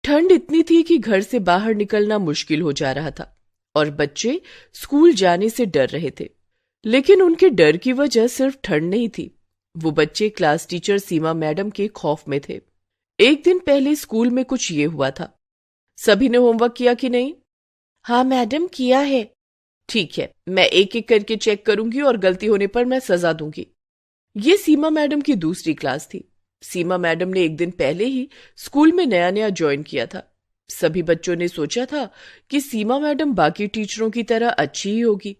ठंड इतनी थी कि घर से बाहर निकलना मुश्किल हो जा रहा था और बच्चे स्कूल जाने से डर रहे थे। लेकिन उनके डर की वजह सिर्फ ठंड नहीं थी, वो बच्चे क्लास टीचर सीमा मैडम के खौफ में थे। एक दिन पहले स्कूल में कुछ ये हुआ था। सभी ने होमवर्क किया कि नहीं? हाँ मैडम, किया है। ठीक है, मैं एक एक करके चेक करूंगी और गलती होने पर मैं सजा दूंगी। ये सीमा मैडम की दूसरी क्लास थी। सीमा मैडम ने एक दिन पहले ही स्कूल में नया नया ज्वाइन किया था। सभी बच्चों ने सोचा था कि सीमा मैडम बाकी टीचरों की तरह अच्छी ही होगी।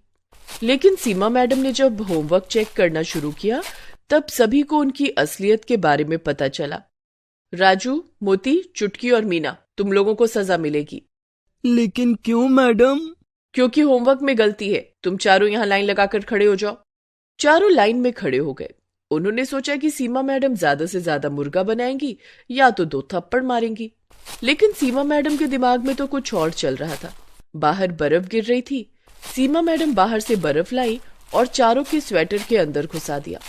लेकिन सीमा मैडम ने जब होमवर्क चेक करना शुरू किया तब सभी को उनकी असलियत के बारे में पता चला। राजू, मोती, चुटकी और मीना, तुम लोगों को सजा मिलेगी। लेकिन क्यों मैडम? क्योंकि होमवर्क में गलती है। तुम चारों यहाँ लाइन लगाकर खड़े हो जाओ। चारों लाइन में खड़े हो गए। उन्होंने सोचा कि सीमा मैडम ज्यादा से ज्यादा मुर्गा बनाएंगी या तो 2 थप्पड़ मारेंगी। लेकिन सीमा मैडम के दिमाग में तो कुछ और चल रहा था। बाहर बर्फ गिर रही थी। सीमा मैडम बाहर से बर्फ लाई और चारों के स्वेटर के अंदर घुसा दिया।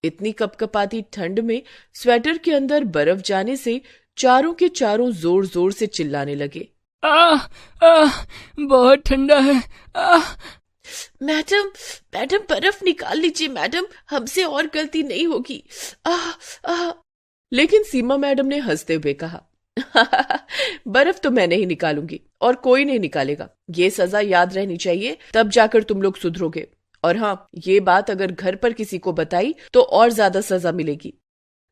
इतनी कपकपाती ठंड में स्वेटर के अंदर बर्फ जाने से चारों के चारों जोर जोर से चिल्लाने लगे। बहुत ठंडा है। मैडम, मैडम बर्फ निकाल लीजिए मैडम, हमसे और गलती नहीं होगी। लेकिन सीमा मैडम ने हंसते हुए कहा, बर्फ तो मैं नहीं निकालूंगी और कोई नहीं निकालेगा। ये सजा याद रहनी चाहिए, तब जाकर तुम लोग सुधरोगे। और हाँ, ये बात अगर घर पर किसी को बताई तो और ज्यादा सजा मिलेगी।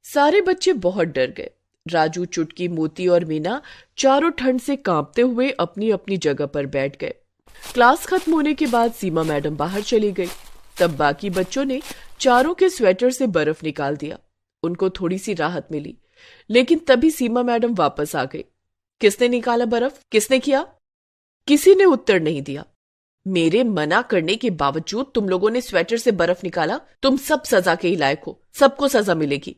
सारे बच्चे बहुत डर गए। राजू, चुटकी, मोती और मीना चारों ठंड से कांपते हुए अपनी अपनी जगह पर बैठ गए। क्लास खत्म होने के बाद सीमा मैडम बाहर चली गई। तब बाकी बच्चों ने चारों के स्वेटर से बर्फ निकाल दिया। उनको थोड़ी सी राहत मिली। लेकिन तभी सीमा मैडम वापस आ गई। किसने निकाला बर्फ? किसने किया? किसी ने उत्तर नहीं दिया। मेरे मना करने के बावजूद तुम लोगों ने स्वेटर से बर्फ निकाला। तुम सब सजा के ही लायक हो, सबको सजा मिलेगी।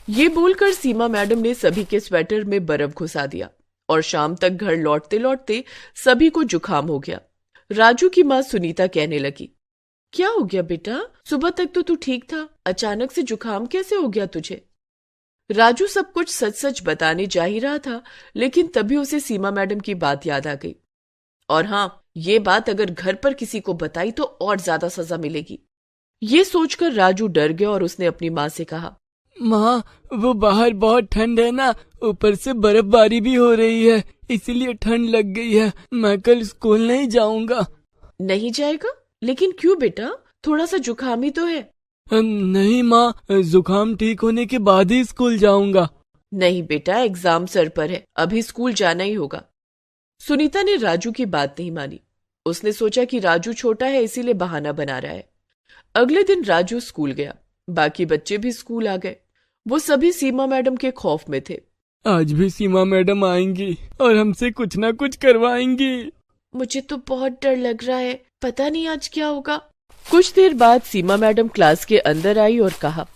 ये बोलकर सीमा मैडम ने सभी के स्वेटर में बर्फ घुसा दिया और शाम तक घर लौटते लौटते सभी को जुकाम हो गया। राजू की माँ सुनीता कहने लगी, क्या हो गया बेटा? सुबह तक तो तू ठीक था, अचानक से जुकाम कैसे हो गया तुझे? राजू सब कुछ सच सच बताने जा ही रहा था, लेकिन तभी उसे सीमा मैडम की बात याद आ गई। और हाँ, ये बात अगर घर पर किसी को बताई तो और ज्यादा सजा मिलेगी। ये सोचकर राजू डर गया और उसने अपनी माँ से कहा, माँ, वो बाहर बहुत ठंड है ना, ऊपर से बर्फबारी भी हो रही है, इसीलिए ठंड लग गई है। मैं कल स्कूल नहीं जाऊंगा। नहीं जाएगा? लेकिन क्यों बेटा? थोड़ा सा जुकाम ही तो है। नहीं माँ, जुकाम ठीक होने के बाद ही स्कूल जाऊंगा। नहीं बेटा, एग्जाम सर पर है, अभी स्कूल जाना ही होगा। सुनीता ने राजू की बात नहीं मानी। उसने सोचा कि राजू छोटा है इसीलिए बहाना बना रहा है। अगले दिन राजू स्कूल गया। बाकी बच्चे भी स्कूल आ गए। वो सभी सीमा मैडम के खौफ में थे। आज भी सीमा मैडम आएंगी और हमसे कुछ ना कुछ करवाएंगी। मुझे तो बहुत डर लग रहा है, पता नहीं आज क्या होगा। कुछ देर बाद सीमा मैडम क्लास के अंदर आई और कहा,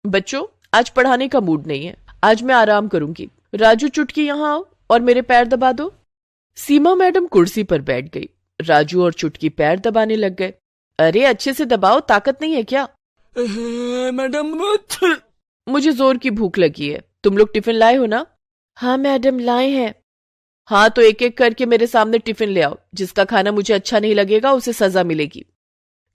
बच्चों, आज पढ़ाने का मूड नहीं है, आज मैं आराम करूंगी। राजू, चुटकी यहाँ आओ और मेरे पैर दबा दो। सीमा मैडम कुर्सी पर बैठ गई। राजू और चुटकी पैर दबाने लग गए। अरे अच्छे से दबाओ, ताकत नहीं है क्या? मैडम, मुझे जोर की भूख लगी है। तुम लोग टिफिन लाए हो ना? हाँ मैडम, लाए हैं। हाँ तो एक एक करके मेरे सामने टिफिन ले आओ। जिसका खाना मुझे अच्छा नहीं लगेगा उसे सजा मिलेगी।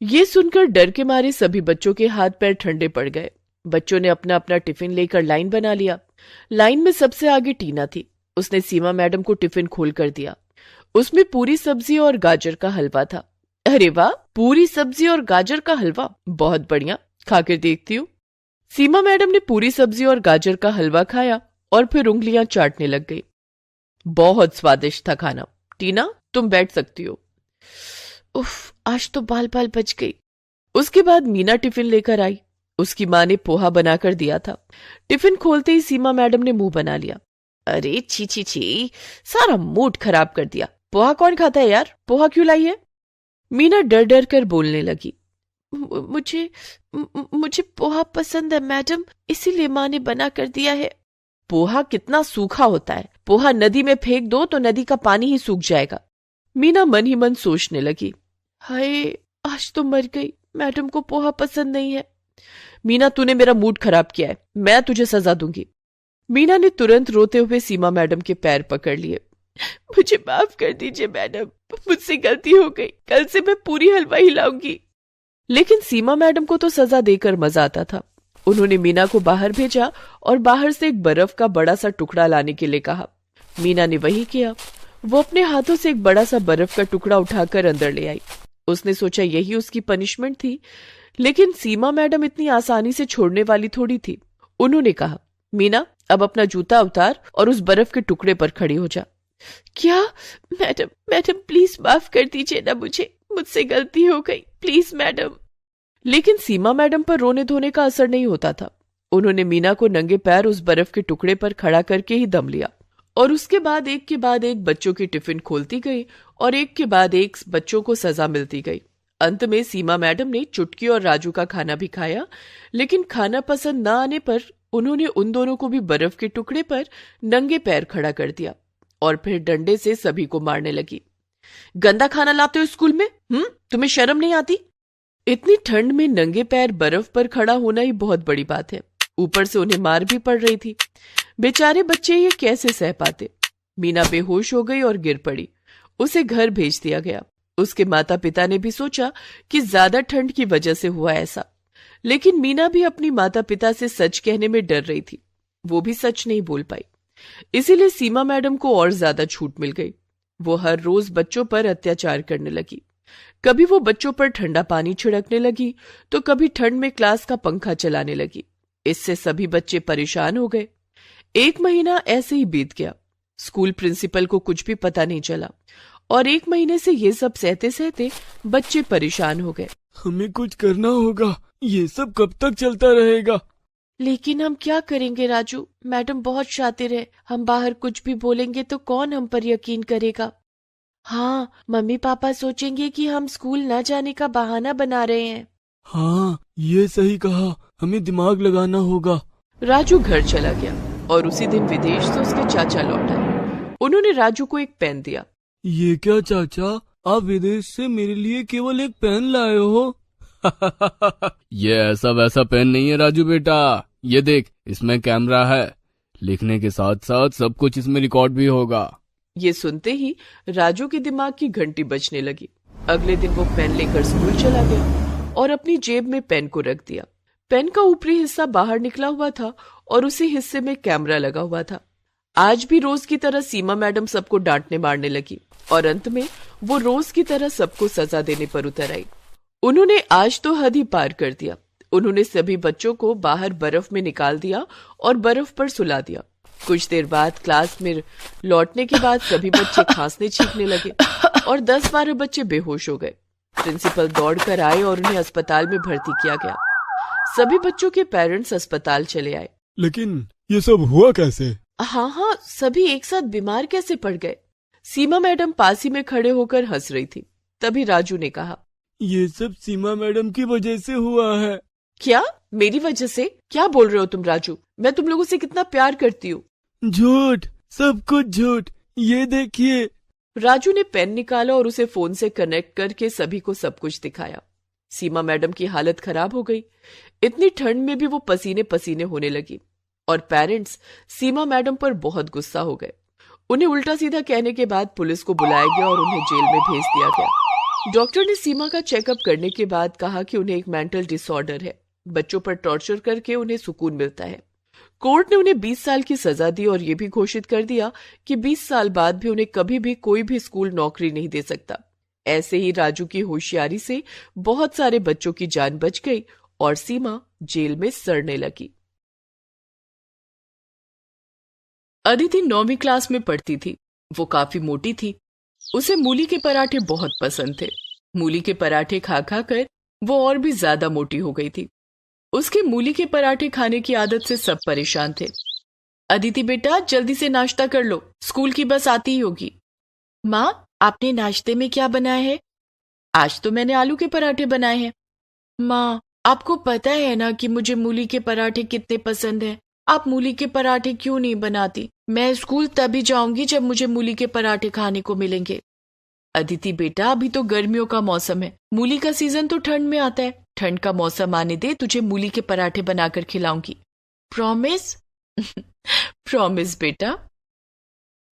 ये सुनकर डर के मारे सभी बच्चों के हाथ पैर ठंडे पड़ गए। बच्चों ने अपना अपना टिफिन लेकर लाइन बना लिया। लाइन में सबसे आगे टीना थी। उसने सीमा मैडम को टिफिन खोल कर दिया। उसमें पूरी सब्जी और गाजर का हलवा था। अरे वाह, पूरी सब्जी और गाजर का हलवा, बहुत बढ़िया, खाकर देखती हूँ। सीमा मैडम ने पूरी सब्जी और गाजर का हलवा खाया और फिर उंगलियां चाटने लग गई। बहुत स्वादिष्ट था खाना। टीना, तुम बैठ सकती हो। उफ, आज तो बाल बाल बच गई। उसके बाद मीना टिफिन लेकर आई। उसकी माँ ने पोहा बनाकर दिया था। टिफिन खोलते ही सीमा मैडम ने मुंह बना लिया। अरे छी छी छी, सारा मूड खराब कर दिया। पोहा कौन खाता है यार? पोहा क्यों लाई है? मीना डर डर कर बोलने लगी, मुझे पोहा पसंद है मैडम, इसीलिए माँ ने बना कर दिया है। पोहा कितना सूखा होता है, पोहा नदी में फेंक दो तो नदी का पानी ही सूख जाएगा। मीना मन ही मन सोचने लगी, हाय आज तो मर गई, मैडम को पोहा पसंद नहीं है। मीना, तूने मेरा मूड खराब किया है, मैं तुझे सजा दूंगी। मीना ने तुरंत रोते हुए सीमा मैडम के पैर पकड़ लिए। मुझे माफ कर दीजिए मैडम, मुझसे गलती हो गई, कल से मैं पूरी हलवा हिलाऊंगी। लेकिन सीमा मैडम को तो सजा देकर मजा आता था। उन्होंने मीना को बाहर भेजा और बाहर से एक बर्फ का बड़ा सा टुकड़ा लाने के लिए कहा। मीना ने वही किया। वो अपने हाथों से एक बड़ा सा बर्फ का टुकड़ा उठाकर अंदर ले आई। उसने सोचा यही उसकी पनिशमेंट थी, लेकिन सीमा मैडम इतनी आसानी से छोड़ने वाली थोड़ी थी। उन्होंने कहा, मीना अब अपना जूता उतार और उस बर्फ के टुकड़े पर खड़ी हो जा। क्या? मैडम प्लीज माफ कर दीजिए ना मुझसे गलती हो गई, प्लीज मैडम। लेकिन सीमा मैडम पर रोने धोने का असर नहीं होता था। उन्होंने मीना को नंगे पैर उस बर्फ के टुकड़े पर खड़ा करके ही दम लिया और उसके बाद एक के बाद एक बच्चों की टिफिन खोलती गई और एक के बाद एक बच्चों को सजा मिलती गई। अंत में सीमा मैडम ने चुटकी और राजू का खाना भी खाया, लेकिन खाना पसंद न आने पर उन्होंने उन दोनों को भी बर्फ के टुकड़े पर नंगे पैर खड़ा कर दिया और फिर डंडे से सभी को मारने लगी। गंदा खाना लाते हो स्कूल में? तुम्हें शर्म नहीं आती? इतनी ठंड में नंगे पैर बर्फ पर खड़ा होना ही बहुत बड़ी बात है। ऊपर से उन्हें मार भी पड़ रही थी। बेचारे बच्चे ये कैसे सह पाते। मीना बेहोश हो गई और गिर पड़ी। उसे घर भेज दिया गया। उसके माता पिता ने भी सोचा कि ज्यादा ठंड की वजह से हुआ ऐसा, लेकिन मीना भी अपनी माता पिता से सच कहने में डर रही थी। वो भी सच नहीं बोल पाई। इसीलिए सीमा मैडम को और ज्यादा छूट मिल गई। वो हर रोज बच्चों पर अत्याचार करने लगी। कभी वो बच्चों पर ठंडा पानी छिड़कने लगी तो कभी ठंड में क्लास का पंखा चलाने लगी। इससे सभी बच्चे परेशान हो गए। 1 महीना ऐसे ही बीत गया। स्कूल प्रिंसिपल को कुछ भी पता नहीं चला और 1 महीने से ये सब सहते सहते बच्चे परेशान हो गए। हमें कुछ करना होगा, ये सब कब तक चलता रहेगा? लेकिन हम क्या करेंगे राजू? मैडम बहुत शातिर है। हम बाहर कुछ भी बोलेंगे तो कौन हम पर यकीन करेगा? हाँ, मम्मी पापा सोचेंगे कि हम स्कूल न जाने का बहाना बना रहे हैं। हाँ, ये सही कहा, हमें दिमाग लगाना होगा। राजू घर चला गया और उसी दिन विदेश से उसके चाचा लौट आए। उन्होंने राजू को एक पेन दिया। ये क्या चाचा, आप विदेश से मेरे लिए केवल एक पेन लाए हो? ये ऐसा वैसा पेन नहीं है राजू बेटा, ये देख, इसमें कैमरा है। लिखने के साथ साथ सब कुछ इसमें रिकॉर्ड भी होगा। ये सुनते ही राजू के दिमाग की घंटी बजने लगी। अगले दिन वो पेन लेकर स्कूल चला गया और अपनी जेब में पेन को रख दिया। पेन का ऊपरी हिस्सा बाहर निकला हुआ था और उसी हिस्से में कैमरा लगा हुआ था। आज भी रोज की तरह सीमा मैडम सबको डांटने मारने लगी और अंत में वो रोज की तरह सबको सजा देने पर उतर आई। उन्होंने आज तो हद ही पार कर दिया। उन्होंने सभी बच्चों को बाहर बर्फ में निकाल दिया और बर्फ पर सुला दिया। कुछ देर बाद क्लास में लौटने के बाद सभी बच्चे खांसने छींकने लगे और 10-12 बच्चे बेहोश हो गए। प्रिंसिपल दौड़कर आए और उन्हें अस्पताल में भर्ती किया गया। सभी बच्चों के पेरेंट्स अस्पताल चले आए। लेकिन ये सब हुआ कैसे? हाँ, सभी एक साथ बीमार कैसे पड़ गए? सीमा मैडम पास ही में खड़े होकर हंस रही थी। तभी राजू ने कहा, ये सब सीमा मैडम की वजह से हुआ है। क्या? मेरी वजह से? क्या बोल रहे हो तुम राजू? मैं तुम लोगों से कितना प्यार करती हूँ। झूठ, सब कुछ झूठ। ये देखिए। राजू ने पेन निकाला और उसे फोन से कनेक्ट करके सभी को सब कुछ दिखाया। सीमा मैडम की हालत खराब हो गई। इतनी ठंड में भी वो पसीने पसीने होने लगी और पेरेंट्स सीमा मैडम पर बहुत गुस्सा हो गए। उन्हें उल्टा सीधा कहने के बाद पुलिस को बुलाया गया और उन्हें जेल में भेज दिया गया। डॉक्टर ने सीमा का चेकअप करने के बाद कहा कि उन्हें एक मेंटल डिसऑर्डर है। बच्चों पर टॉर्चर करके उन्हें सुकून मिलता है। कोर्ट ने उन्हें 20 साल की सजा दी और ये भी घोषित कर दिया कि 20 साल बाद भी उन्हें कभी भी कोई भी स्कूल नौकरी नहीं दे सकता। ऐसे ही राजू की होशियारी से बहुत सारे बच्चों की जान बच गई और सीमा जेल में सड़ने लगी। अदिति 9वीं क्लास में पढ़ती थी। वो काफी मोटी थी। उसे मूली के पराठे बहुत पसंद थे। मूली के पराठे खा खा कर वो और भी ज्यादा मोटी हो गई थी। उसके मूली के पराठे खाने की आदत से सब परेशान थे। अदिति बेटा, जल्दी से नाश्ता कर लो, स्कूल की बस आती ही होगी। माँ, आपने नाश्ते में क्या बनाया है? आज तो मैंने आलू के पराठे बनाए हैं। माँ, आपको पता है ना कि मुझे मूली के पराठे कितने पसंद हैं। आप मूली के पराठे क्यों नहीं बनाती? मैं स्कूल तभी जाऊंगी जब मुझे मूली के पराठे खाने को मिलेंगे। अदिति बेटा, अभी तो गर्मियों का मौसम है। मूली का सीजन तो ठंड में आता है। ठंड का मौसम आने दे, तुझे मूली के पराठे बनाकर खिलाऊंगी। प्रॉमिस? प्रॉमिस बेटा।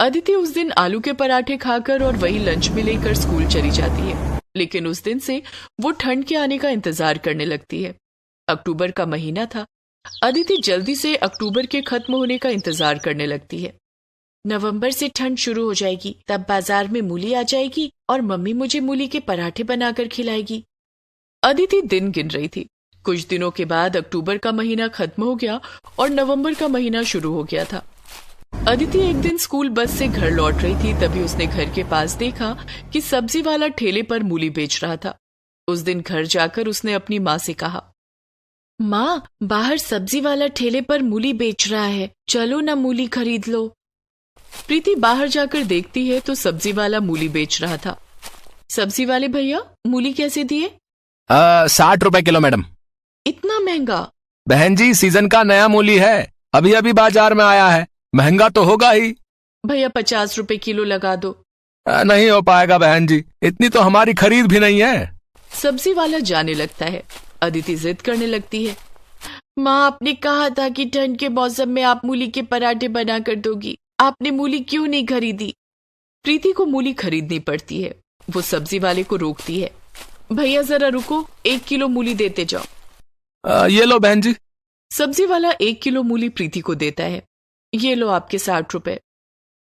अदिति उस दिन आलू के पराठे खाकर और वही लंच में लेकर स्कूल चली जाती है, लेकिन उस दिन से वो ठंड के आने का इंतजार करने लगती है। अक्टूबर का महीना था। अदिति जल्दी से अक्टूबर के खत्म होने का इंतजार करने लगती है। नवंबर से ठंड शुरू हो जाएगी, तब बाजार में मूली आ जाएगी और मम्मी मुझे मूली के पराठे बनाकर खिलाएगी। अदिति दिन गिन रही थी। कुछ दिनों के बाद अक्टूबर का महीना खत्म हो गया और नवंबर का महीना शुरू हो गया था। अदिति एक दिन स्कूल बस से घर लौट रही थी, तभी उसने घर के पास देखा कि सब्जी वाला ठेले पर मूली बेच रहा था। उस दिन घर जाकर उसने अपनी माँ से कहा, माँ, बाहर सब्जी वाला ठेले पर मूली बेच रहा है, चलो ना मूली खरीद लो। प्रीति बाहर जाकर देखती है तो सब्जी वाला मूली बेच रहा था। सब्जी वाले भैया, मूली कैसे दिए? 60 रुपए किलो मैडम। इतना महंगा? बहन जी, सीजन का नया मूली है, अभी अभी बाजार में आया है, महंगा तो होगा ही। भैया 50 रुपए किलो लगा दो। नहीं हो पाएगा बहन जी, इतनी तो हमारी खरीद भी नहीं है। सब्जी वाला जाने लगता है। अदिति जिद करने लगती है, माँ, आपने कहा था कि ठंड के मौसम में आप मूली के पराठे बना कर दोगी, आपने मूली क्यों नहीं खरीदी? प्रीति को मूली खरीदनी पड़ती है। वो सब्जी वाले को रोकती है, भैया जरा रुको, 1 किलो मूली देते जाओ। ये लो बहन जी। सब्जी वाला 1 किलो मूली प्रीति को देता है। ये लो आपके 60 रुपए।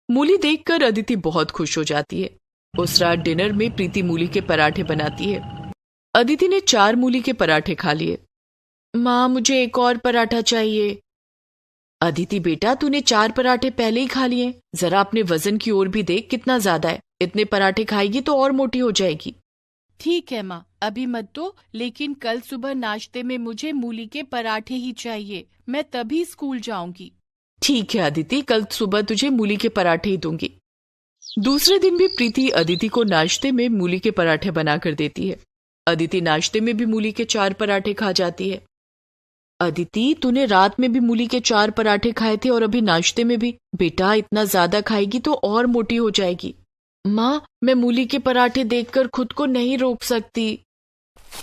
मूली देखकर अदिति बहुत खुश हो जाती है। उस रात डिनर में प्रीति मूली के पराठे बनाती है। अदिति ने 4 मूली के पराठे खा लिए। माँ, मुझे एक और पराठा चाहिए। अदिति बेटा, तूने 4 पराठे पहले ही खा लिए, जरा अपने वजन की ओर भी देख, कितना ज्यादा है। इतने पराठे खाएगी तो और मोटी हो जाएगी। ठीक है माँ, अभी मत दो, लेकिन कल सुबह नाश्ते में मुझे मूली के पराठे ही चाहिए, मैं तभी स्कूल जाऊंगी। ठीक है अदिति, कल सुबह तुझे मूली के पराठे ही दूंगी। दूसरे दिन भी प्रीति अदिति को नाश्ते में मूली के पराठे बनाकर देती है। अदिति नाश्ते में भी मूली के 4 पराठे खा जाती है। अदिति, तूने रात में भी मूली के 4 पराठे खाए थे और अभी नाश्ते में भी। बेटा, इतना ज्यादा खाएगी तो और मोटी हो जाएगी। माँ, मैं मूली के पराठे देखकर खुद को नहीं रोक सकती।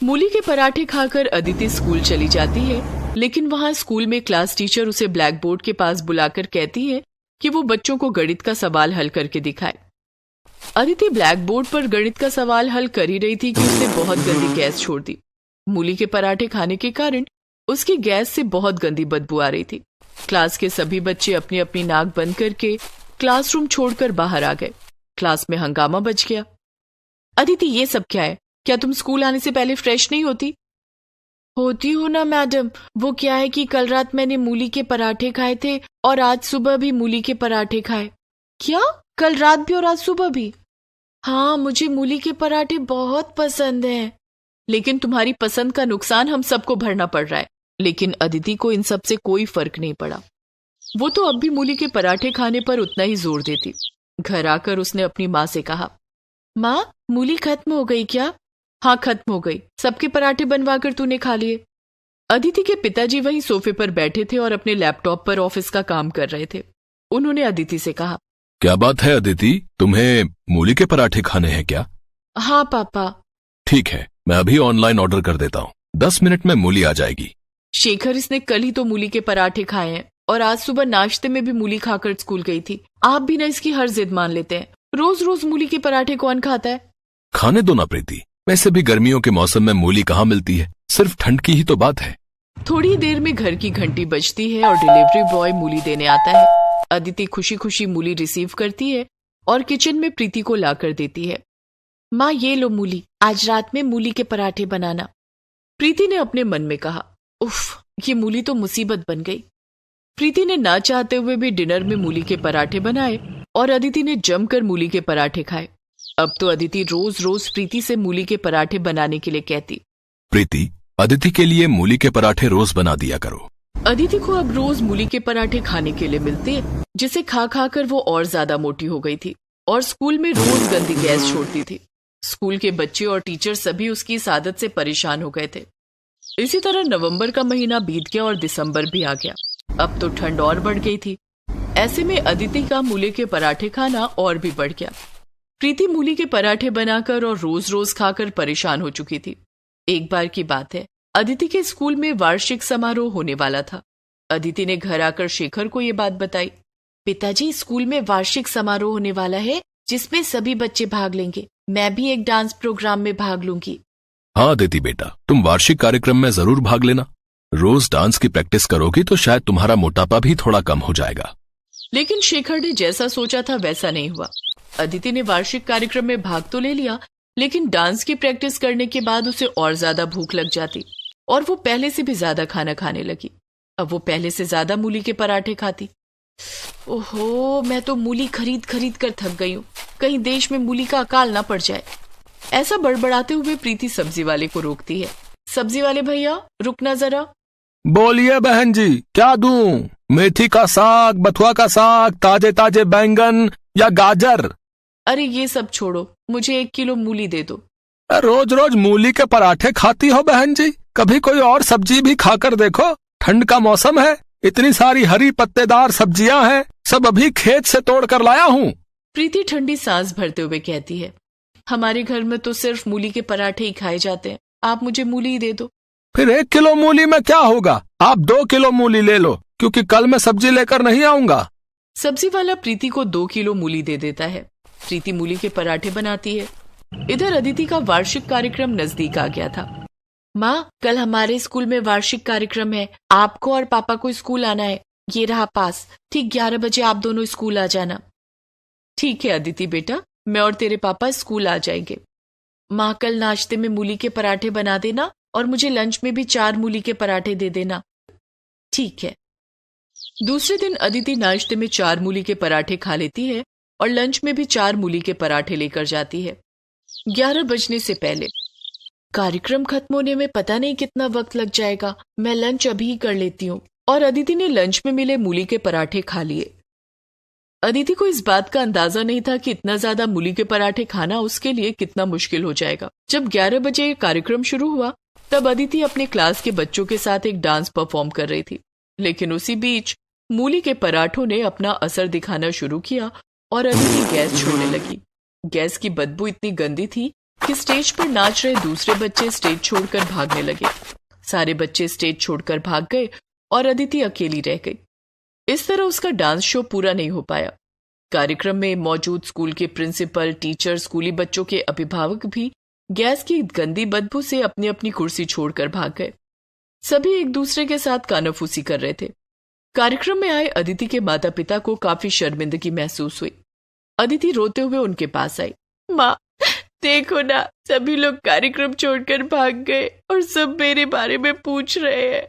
मूली के पराठे खाकर अदिति स्कूल चली जाती है, लेकिन वहां स्कूल में क्लास टीचर उसे ब्लैक बोर्ड के पास बुलाकर कहती है कि वो बच्चों को गणित का सवाल हल करके दिखाए। अदिति ब्लैक बोर्ड पर गणित का सवाल हल कर ही रही थी कि उसने बहुत गंदी गैस छोड़ दी। मूली के पराठे खाने के कारण उसकी गैस से बहुत गंदी बदबू आ रही थी। क्लास के सभी बच्चे अपनी अपनी नाक बंद करके क्लासरूम छोड़कर बाहर आ गए। क्लास में हंगामा बच गया। अदिति, ये सब क्या है? क्या तुम स्कूल आने से पहले फ्रेश नहीं होती? होती हो ना मैडम, वो क्या है कि कल रात मैंने मूली के पराठे खाए थे और आज सुबह भी मूली के पराठे खाए। क्या? कल रात भी और आज सुबह भी? हाँ, मुझे मूली के पराठे बहुत पसंद हैं। लेकिन तुम्हारी पसंद का नुकसान हम सबको भरना पड़ रहा है। लेकिन अदिति को इन सब से कोई फर्क नहीं पड़ा। वो तो अब भी मूली के पराठे खाने पर उतना ही जोर देती। घर आकर उसने अपनी माँ से कहा, माँ, मूली खत्म हो गई क्या? हाँ, खत्म हो गई, सबके पराठे बनवाकर तूने खा लिए। अदिति के पिताजी वहीं सोफे पर बैठे थे और अपने लैपटॉप पर ऑफिस का काम कर रहे थे। उन्होंने अदिति से कहा, क्या बात है अदिति, तुम्हें मूली के पराठे खाने हैं क्या? हाँ पापा। ठीक है, मैं अभी ऑनलाइन ऑर्डर कर देता हूँ, 10 मिनट में मूली आ जाएगी। शेखर, इसने कल ही तो मूली के पराठे खाए हैं और आज सुबह नाश्ते में भी मूली खाकर स्कूल गई थी। आप भी ना इसकी हर जिद मान लेते हैं। रोज रोज मूली के पराठे कौन खाता है? खाने दो ना प्रीति, वैसे भी गर्मियों के मौसम में मूली कहाँ मिलती है, सिर्फ ठंड की ही तो बात है। थोड़ी देर में घर की घंटी बजती है और डिलीवरी बॉय मूली देने आता है। अदिति खुशी खुशी मूली रिसीव करती है और किचन में प्रीति को लाकर देती है। माँ, ये लो मूली, आज रात में मूली के पराठे बनाना। प्रीति ने अपने मन में कहा, उफ, ये मूली तो मुसीबत बन गई। प्रीति ने ना चाहते हुए भी डिनर में मूली के पराठे बनाए और अदिति ने जमकर मूली के पराठे खाए। अब तो अदिति रोज रोज प्रीति से मूली के पराठे बनाने के लिए कहती, प्रीति, अदिति के लिए मूली के पराठे रोज बना दिया करो। अदिति को अब रोज मूली के पराठे खाने के लिए मिलते, जिसे खा खा कर वो और ज्यादा मोटी हो गई थी और स्कूल में रोज गंदी गैस छोड़ती थी। स्कूल के बच्चे और टीचर सभी उसकी इस आदत से परेशान हो गए थे। इसी तरह नवंबर का महीना बीत गया और दिसंबर भी आ गया। अब तो ठंड और बढ़ गई थी। ऐसे में अदिति का मूली के पराठे खाना और भी बढ़ गया। प्रीति मूली के पराठे बनाकर और रोज रोज खाकर परेशान हो चुकी थी। एक बार की बात है, अदिति के स्कूल में वार्षिक समारोह होने वाला था। अदिति ने घर आकर शेखर को ये बात बताई। पिताजी, स्कूल में वार्षिक समारोह होने वाला है जिसमें सभी बच्चे भाग लेंगे। मैं भी एक डांस प्रोग्राम में भाग लूंगी। हाँ अदिति बेटा, तुम वार्षिक कार्यक्रम में जरूर भाग लेना। रोज डांस की प्रैक्टिस करोगी तो शायद तुम्हारा मोटापा भी थोड़ा कम हो जाएगा। लेकिन शेखर ने जैसा सोचा था वैसा नहीं हुआ। अदिति ने वार्षिक कार्यक्रम में भाग तो ले लिया, लेकिन डांस की प्रैक्टिस करने के बाद उसे और ज्यादा भूख लग जाती और वो पहले से भी ज्यादा खाना खाने लगी। अब वो पहले से ज्यादा मूली के पराठे खाती। ओहो, मैं तो मूली खरीद खरीद कर थक गई हूँ, कहीं देश में मूली का अकाल ना पड़ जाए। ऐसा बड़बड़ाते हुए प्रीति सब्जी वाले को रोकती है। सब्जी वाले भैया, रुकना जरा। बोलिए बहन जी, क्या दूं? मेथी का साग, बथुआ का साग, ताजे ताजे बैंगन या गाजर? अरे ये सब छोड़ो, मुझे 1 किलो मूली दे दो। रोज रोज मूली के पराठे खाती हो बहन जी? कभी कोई और सब्जी भी खाकर देखो। ठंड का मौसम है, इतनी सारी हरी पत्तेदार सब्जियां हैं, सब अभी खेत से तोड़ कर लाया हूँ। प्रीति ठंडी सांस भरते हुए कहती है, हमारे घर में तो सिर्फ मूली के पराठे ही खाए जाते हैं, आप मुझे मूली ही दे दो। फिर 1 किलो मूली में क्या होगा? आप 2 किलो मूली ले लो, क्योंकि कल मैं सब्जी लेकर नहीं आऊंगा। सब्जी वाला प्रीति को 2 किलो मूली दे देता है। प्रीति मूली के पराठे बनाती है। इधर अदिति का वार्षिक कार्यक्रम नजदीक आ गया था। माँ, कल हमारे स्कूल में वार्षिक कार्यक्रम है, आपको और पापा को स्कूल आना है। ये रहा पास, ठीक 11 बजे आप दोनों स्कूल आ जाना। ठीक है अदिति बेटा, मैं और तेरे पापा स्कूल आ जाएंगे। माँ, कल नाश्ते में मूली के पराठे बना देना और मुझे लंच में भी 4 मूली के पराठे दे देना। ठीक है। दूसरे दिन अदिति नाश्ते में 4 मूली के पराठे खा लेती है और लंच में भी 4 मूली के पराठे लेकर जाती है 11 बजने से पहले। कार्यक्रम खत्म होने में पता नहीं कितना वक्त लग जाएगा, मैं लंच अभी ही कर लेती हूँ। और अदिति ने लंच में मिले मूली के पराठे खा लिए। अदिति को इस बात का अंदाजा नहीं था कि इतना ज्यादा मूली के पराठे खाना उसके लिए कितना मुश्किल हो जाएगा। जब 11 बजे कार्यक्रम शुरू हुआ तब अदिति अपने क्लास के बच्चों के साथ एक डांस परफॉर्म कर रही थी, लेकिन उसी बीच मूली के पराठों ने अपना असर दिखाना शुरू किया और अदिति गैस छोड़ने लगी। गैस की बदबू इतनी गंदी थी कि स्टेज पर नाच रहे दूसरे बच्चे स्टेज छोड़कर भागने लगे। सारे बच्चे स्टेज छोड़कर भाग गए और अदिति अकेली रह गई। इस तरह उसका डांस शो पूरा नहीं हो पाया। कार्यक्रम में मौजूद स्कूल के प्रिंसिपल, टीचर, स्कूली बच्चों के अभिभावक भी गैस की गंदी बदबू से अपनी अपनी कुर्सी छोड़कर भाग गए। सभी एक दूसरे के साथ कानाफूसी कर रहे थे। कार्यक्रम में आए अदिति के माता पिता को काफी शर्मिंदगी महसूस हुई। अदिति रोते हुए उनके पास आई। माँ, देखो ना, सभी लोग कार्यक्रम छोड़कर भाग गए और सब मेरे बारे में पूछ रहे हैं।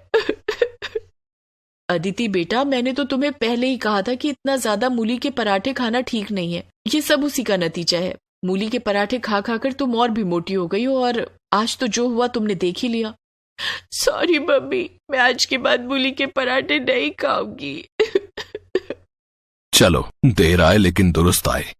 अदिति बेटा, मैंने तो तुम्हें पहले ही कहा था कि इतना ज्यादा मूली के पराठे खाना ठीक नहीं है। ये सब उसी का नतीजा है। मूली के पराठे खा खाकर तुम और भी मोटी हो गई हो और आज तो जो हुआ तुमने देख ही लिया। सॉरी मम्मी, मैं आज के बाद मूली के पराठे नहीं खाऊंगी। चलो, देर आए लेकिन दुरुस्त आए।